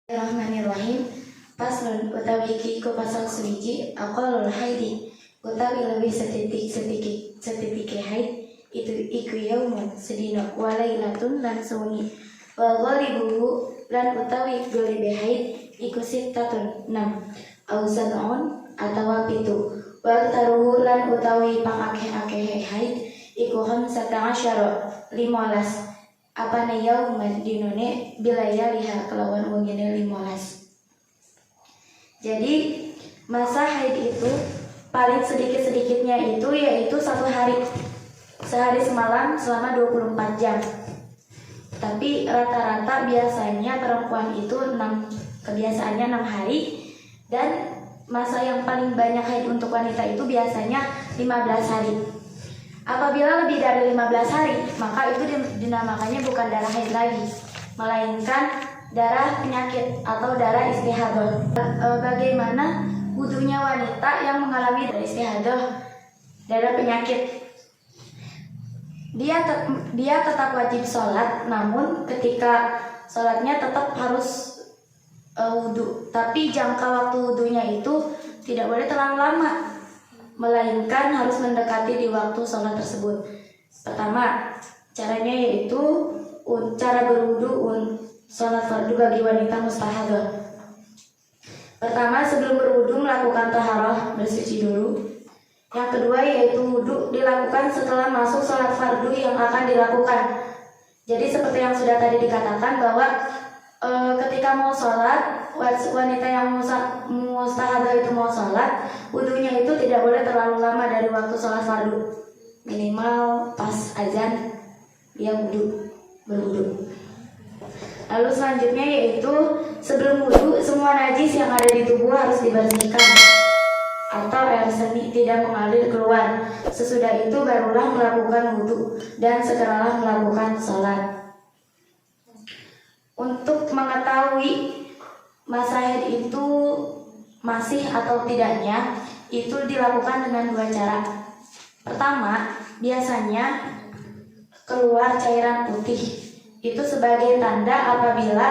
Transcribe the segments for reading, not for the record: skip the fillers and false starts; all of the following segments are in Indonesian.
Bismillahirrahmanirrahim. Paslon utawi iki iku pasal suwiji aqalul haidi utawi lebih setitik haid itu iku yaumun sedina walailatun lan sewengi wa ghalibuhu lan utawi golibe haid iku sittatun 6 au sab'un atawa 7 wa taruhu lan utawi pangakeh-akeh haid iku khamsata asyara 15 apane yauman dinone bilaya liha kelawan wengine 15. Jadi masa haid itu paling sedikit-sedikitnya itu yaitu sehari semalam selama 24 jam. Tapi rata-rata biasanya perempuan itu kebiasaannya 6 hari, dan masa yang paling banyak haid untuk wanita itu biasanya 15 hari. Apabila lebih dari 15 hari, maka itu dinamakannya bukan darah haid lagi, melainkan darah penyakit atau darah istihadah. Bagaimana wudunya wanita yang mengalami darah istihadah, darah penyakit? Dia tetap wajib sholat, namun ketika sholatnya tetap harus wudu. Tapi jangka waktu wudunya itu tidak boleh terlalu lama, melainkan harus mendekati di waktu sholat tersebut. Pertama, caranya yaitu cara berwudu sholat fardu bagi wanita mustahadah. Pertama, sebelum berwudu melakukan taharah, bersuci dulu. Yang kedua yaitu wudu dilakukan setelah masuk sholat fardu yang akan dilakukan. Jadi seperti yang sudah tadi dikatakan bahwa ketika mau sholat, wanita yang mustahadah itu mau sholat, wudunya itu tidak boleh terlalu lama dari waktu sholat fardu. Minimal pas azan dia berwudu. Lalu selanjutnya yaitu sebelum wudu semua najis yang ada di tubuh harus dibersihkan atau air seni tidak mengalir keluar. Sesudah itu barulah melakukan wudu dan segeralah melakukan sholat. Untuk mengetahui masa haid itu masih atau tidaknya, itu dilakukan dengan 2 cara. Pertama, biasanya keluar cairan putih. Itu sebagai tanda apabila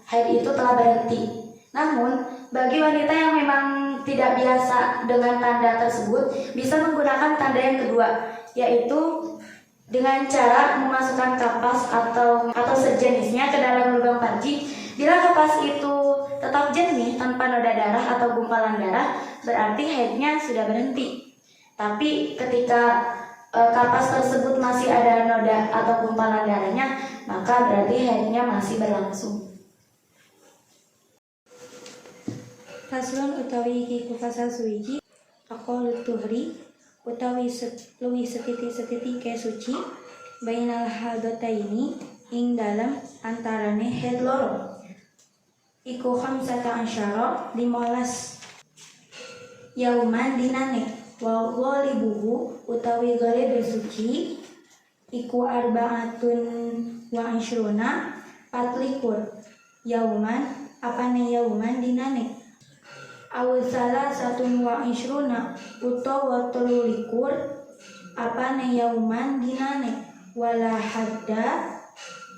haid itu telah berhenti. Namun, bagi wanita yang memang tidak biasa dengan tanda tersebut, bisa menggunakan tanda yang kedua, yaitu dengan cara memasukkan kapas atau sejenisnya ke dalam lubang panci. Bila kapas itu tetap jernih tanpa noda darah atau gumpalan darah, berarti haidnya sudah berhenti. Tapi ketika kapas tersebut masih ada noda atau gumpalan darahnya, maka berarti haidnya masih berlangsung. Faslun utawi iki fasal suwiji aqallut tuhri utawi luwih setiti ke suci bainal hadataini ing dalam antarane haid loro iku khamsata asyara 15 yauman dinane wa ghalibuhu utawi ghalib suci iku arbaatun wa asyruna 24 yauman apane yauman dinane awal salah satu wa isruna utawa 23 apane yauman dinane wala hadda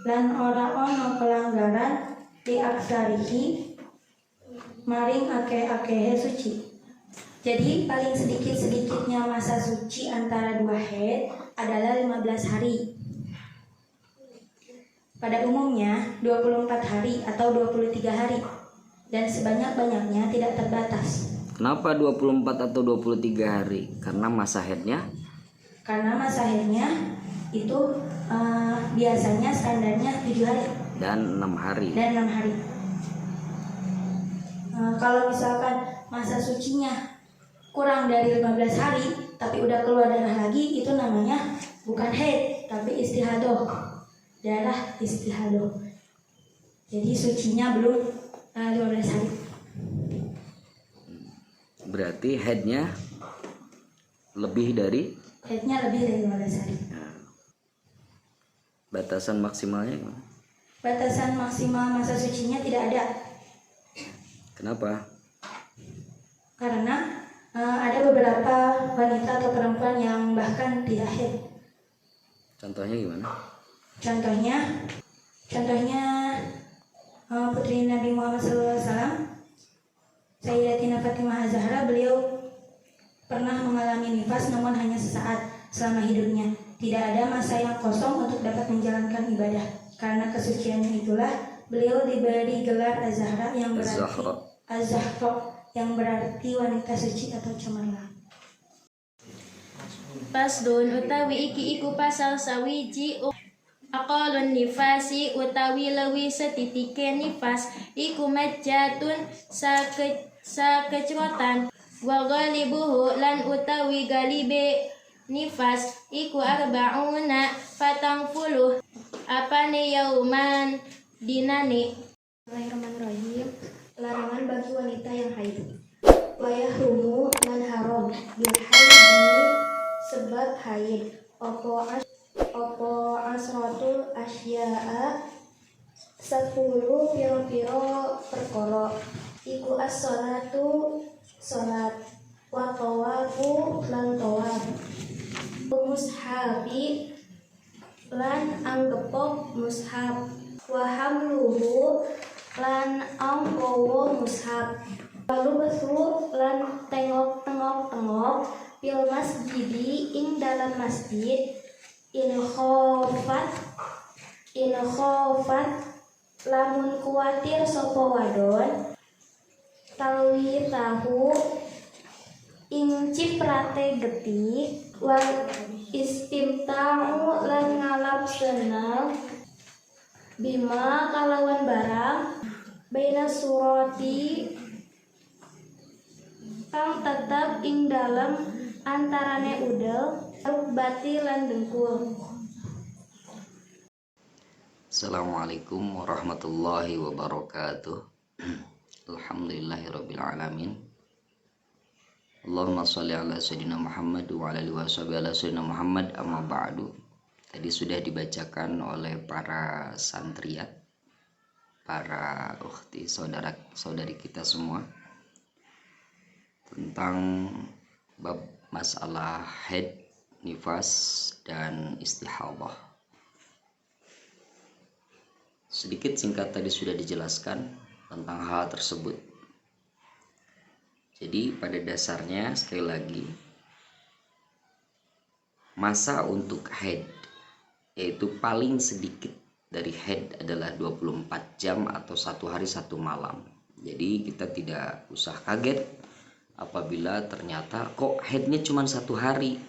lan ora ono pelanggaran di aksarihi maring akeh-akeh suci. Jadi paling sedikit-sedikitnya masa suci antara 2 haid adalah 15 hari. Pada umumnya 24 hari atau 23 hari. Dan sebanyak-banyaknya tidak terbatas. Kenapa 24 atau 23 hari? Karena masa haidnya? Karena masa haidnya itu biasanya standarnya 7 hari dan 6 hari. Kalau misalkan masa sucinya kurang dari 15 hari tapi udah keluar darah lagi, itu namanya bukan haid tapi istihadah. Darah istihadah. Jadi sucinya belum 15 hari. Berarti haidnya lebih dari 15 hari. Nah, batasan maksimalnya gimana? Batasan maksimal masa sucinya tidak ada. Kenapa? Karena ada beberapa wanita atau perempuan yang bahkan tidak haid. Contohnya gimana? Contohnya putri Nabi Muhammad SAW, Sayyidatina Fatimah Az-Zahra, beliau pernah mengalami nifas namun hanya sesaat selama hidupnya. Tidak ada masa yang kosong untuk dapat menjalankan ibadah. Karena kesuciannya itulah beliau diberi gelar Az-Zahra yang berarti Az-Zahra yang berarti wanita suci atau cemerlang. Pasdun utawi iki iku pasal sawiji aqalun nifasi utawi lewi setitike nifas iku majatun sakecrotan wa ghalibuhu lan utawi galibe nifas iku arbauna 40 apane yauman dinane. Bismillahirrahmanirrahim. Larangan bagi wanita yang haid. Wayahrumu lan haram bil haidi sebab haid. Opo asratul asya'a 10 piro-piro perkara. Iku as-sholatu sholat, wa tawafu lan tawaf, mushabi lan anggepok mushab, wa hamluhu lan angkowo mushab, lalu besu lan tengok-tengok pil masjidi ing dalam masjid, in khofat lamun kuatir sopo wadon, talwi tahu ing ciprate getih, wal istimta'u lan ngalap seneng bima kalawan barang baina surati kang tetap ing dalam antarane udel rukbati lan dengkul. Assalamualaikum warahmatullahi wabarakatuh. Alhamdulillahirabbil alamin. Allahumma shalli ala sayyidina Muhammad wa ala alihi washabihi ala sayyidina Muhammad, amma ba'du. Tadi sudah dibacakan oleh para santriat, para ukhti, saudara-saudari kita semua tentang bab masalah haid, nifas dan istihadah. Sedikit singkat tadi sudah dijelaskan tentang hal tersebut. Jadi pada dasarnya sekali lagi, masa untuk haid yaitu paling sedikit dari haid adalah 24 jam atau 1 hari 1 malam. Jadi kita tidak usah kaget apabila ternyata kok haidnya cuma 1 hari.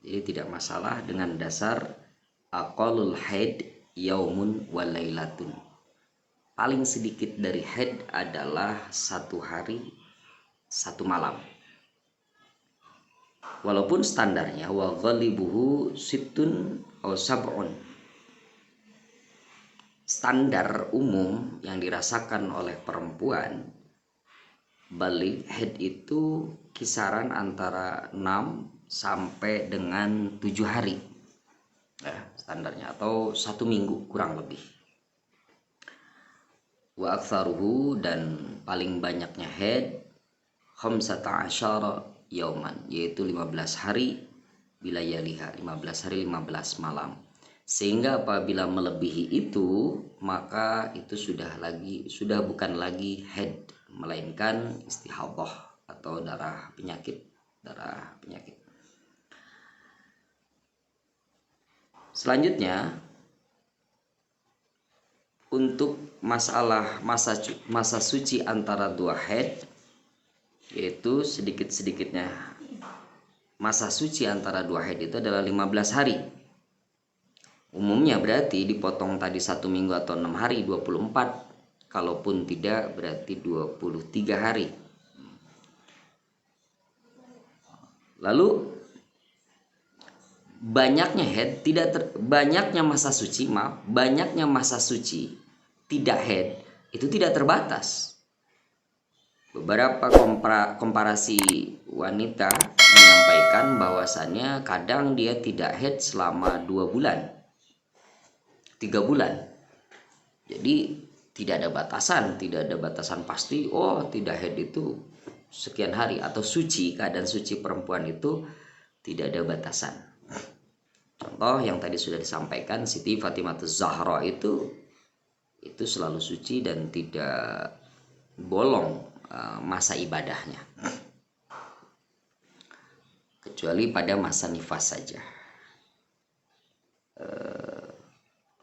Jadi tidak masalah dengan dasar aqallul haid yaumun wa lailatun. Paling sedikit dari haid adalah 1 hari 1 malam. Walaupun standarnya wa ghalibuhu sittun aw sab'un. Standar umum yang dirasakan oleh perempuan balik haid itu kisaran antara 6 sampai dengan 7 hari. Standarnya, atau 1 minggu kurang lebih. Wa aktsaruhu, dan paling banyaknya haid 15 yauman, yaitu 15 hari bila yaliha, 15 hari 15 malam. Sehingga apabila melebihi itu, maka itu sudah bukan lagi haid, melainkan istihadah atau darah penyakit. Selanjutnya, untuk masalah masa suci antara 2 haid, yaitu sedikit-sedikitnya masa suci antara 2 haid itu adalah 15 hari. Umumnya berarti dipotong tadi 1 minggu atau 6 hari, 24. Kalaupun tidak berarti 23 hari. Lalu banyaknya masa suci tidak haid itu tidak terbatas. Beberapa komparasi wanita menyampaikan bahwasannya kadang dia tidak haid selama 2 bulan, 3 bulan. Jadi tidak ada batasan pasti, tidak haid itu sekian hari, atau keadaan suci perempuan itu tidak ada batasan. Contoh yang tadi sudah disampaikan, Siti Fatimah Az-Zahra itu itu selalu suci dan tidak bolong masa ibadahnya, kecuali pada masa nifas saja.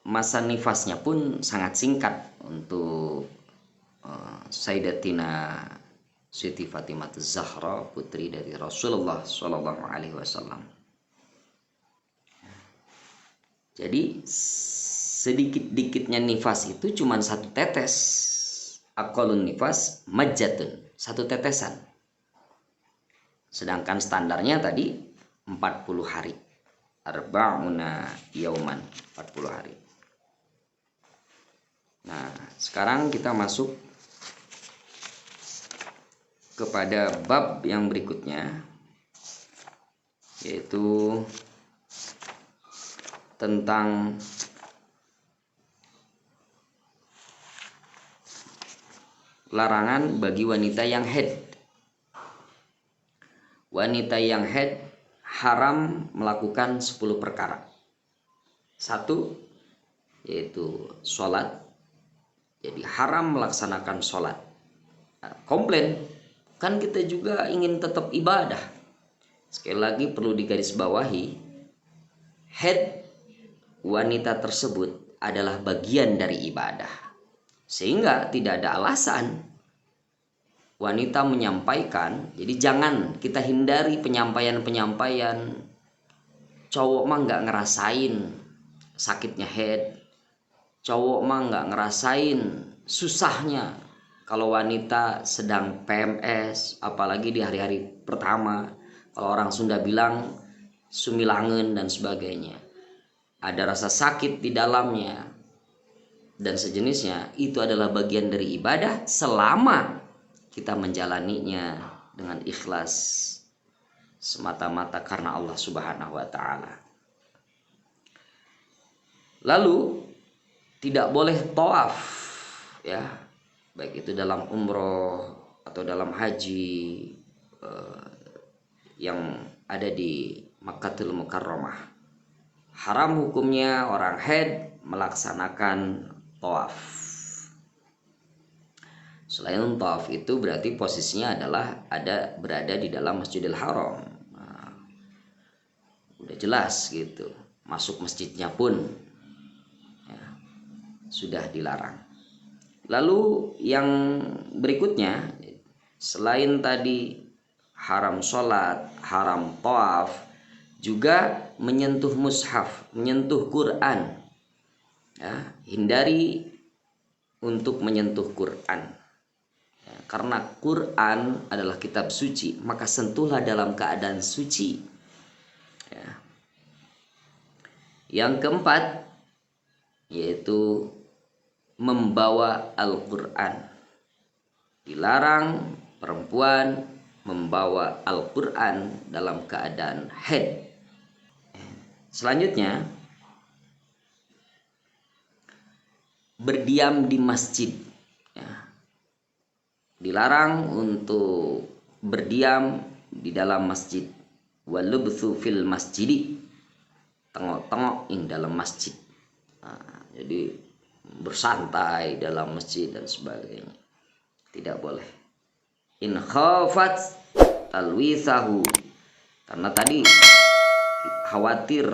Masa nifasnya pun sangat singkat untuk Sayyidatina Siti Fatimah Zahra, putri dari Rasulullah Shallallahu Alaihi Wasallam. Jadi sedikit-dikitnya nifas itu cuma 1 tetes. Aqallun nifas majjatun, 1 tetesan. Sedangkan standarnya tadi 40 hari. Arba'una yauman, 40 hari. Nah, sekarang kita masuk kepada bab yang berikutnya, yaitu tentang larangan bagi wanita yang haid. Wanita yang haid haram melakukan 10 perkara. 1, yaitu sholat. Jadi haram melaksanakan sholat. Nah, komplain, kan kita juga ingin tetap ibadah. Sekali lagi perlu digarisbawahi, haid wanita tersebut adalah bagian dari ibadah. Sehingga tidak ada alasan wanita menyampaikan. Jadi jangan kita hindari penyampaian-penyampaian cowok mah nggak ngerasain sakitnya haid, cowok mah nggak ngerasain susahnya kalau wanita sedang PMS, apalagi di hari-hari pertama. Kalau orang Sunda bilang sumilangen dan sebagainya, ada rasa sakit di dalamnya dan sejenisnya. Itu adalah bagian dari ibadah selama kita menjalaninya dengan ikhlas semata-mata karena Allah Subhanahu wa taala. Lalu tidak boleh tawaf, ya, baik itu dalam umroh atau dalam haji yang ada di Makkahul Mukarramah. Haram hukumnya orang haid melaksanakan tawaf. Selain tawaf itu berarti posisinya adalah berada di dalam Masjidil Haram. Nah, udah jelas gitu. Masuk masjidnya pun ya, sudah dilarang. Lalu yang berikutnya, selain tadi haram sholat, haram tawaf, juga menyentuh mushaf, menyentuh Quran. Ya, hindari untuk menyentuh Quran. Ya, karena Quran adalah kitab suci, maka sentuhlah dalam keadaan suci. Ya. Yang keempat, yaitu membawa Al-Quran. Dilarang perempuan membawa Al-Quran dalam keadaan haid. Selanjutnya, berdiam di masjid. Ya. Dilarang untuk berdiam di dalam masjid. Walubthu fil masjidi, tengok-tengok ing dalam masjid. Nah, jadi bersantai dalam masjid dan sebagainya tidak boleh. In khafat talwithahu, karena tadi khawatir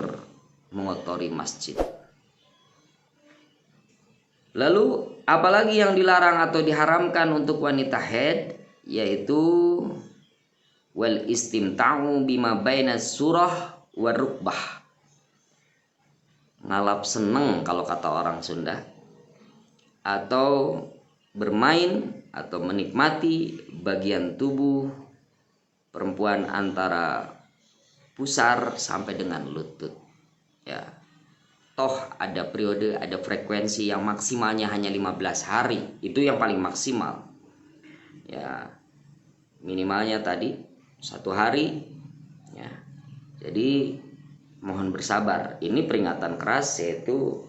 mengotori masjid. Lalu apalagi yang dilarang atau diharamkan untuk wanita haid, yaitu wal istimta'u bima baina surah wa rukbah. Ngalap seneng kalau kata orang Sunda, atau bermain atau menikmati bagian tubuh perempuan antara pusar sampai dengan lutut. Ya. Toh ada periode, ada frekuensi yang maksimalnya hanya 15 hari. Itu yang paling maksimal. Ya. Minimalnya tadi 1 hari. Ya. Jadi mohon bersabar. Ini peringatan keras, yaitu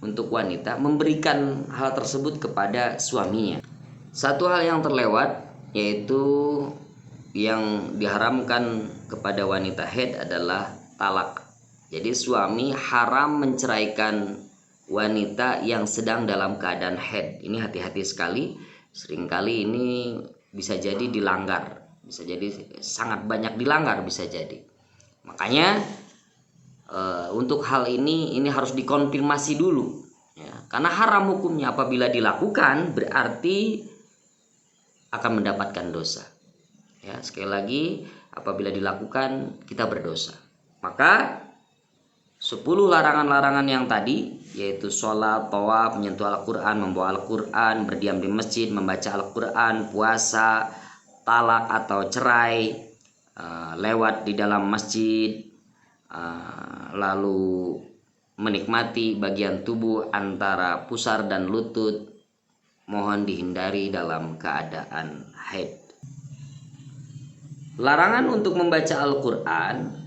untuk wanita memberikan hal tersebut kepada suaminya. Satu hal yang terlewat, yaitu yang diharamkan kepada wanita haid adalah talak. Jadi suami haram menceraikan wanita yang sedang dalam keadaan haid. Ini hati-hati sekali, seringkali ini bisa jadi dilanggar, bisa jadi sangat banyak dilanggar, bisa jadi. Makanya untuk hal ini harus dikonfirmasi dulu ya, karena haram hukumnya. Apabila dilakukan berarti akan mendapatkan dosa ya. Sekali lagi, apabila dilakukan kita berdosa. Maka 10 larangan-larangan yang tadi, yaitu sholat, tawaf, menyentuh Al-Quran, membawa Al-Quran, berdiam di masjid, membaca Al-Quran, puasa, talak atau cerai, lewat di dalam masjid, lalu menikmati bagian tubuh antara pusar dan lutut, mohon dihindari dalam keadaan haid. Larangan untuk membaca Al-Quran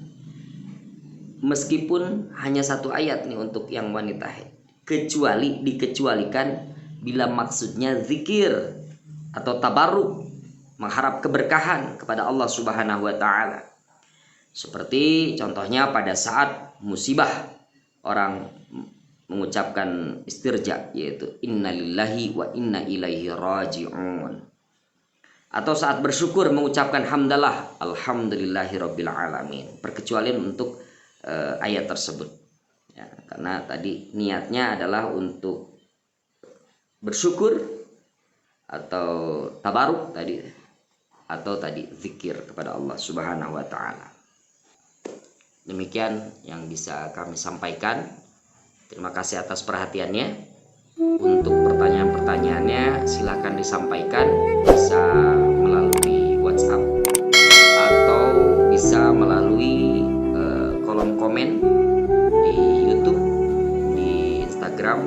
meskipun hanya 1 ayat nih untuk yang wanita haid, kecuali dikecualikan bila maksudnya zikir atau tabarruk, mengharap keberkahan kepada Allah Subhanahu wa taala. Seperti contohnya pada saat musibah orang mengucapkan istirja, yaitu innalillahi wa inna ilaihi raji'un. Atau saat bersyukur mengucapkan hamdalah, alhamdulillahi rabbil alamin. Perkecualian untuk ayat tersebut ya, karena tadi niatnya adalah untuk bersyukur atau tabaruk tadi, atau tadi zikir kepada Allah Subhanahu wa taala. Demikian yang bisa kami sampaikan. Terima kasih atas perhatiannya. Untuk pertanyaan-pertanyaannya silakan disampaikan, bisa melalui WhatsApp atau bisa melalui kolom komen di YouTube, di Instagram,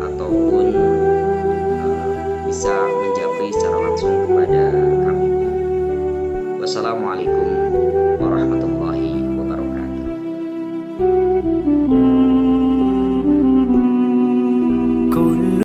ataupun bisa menjapri secara langsung kepada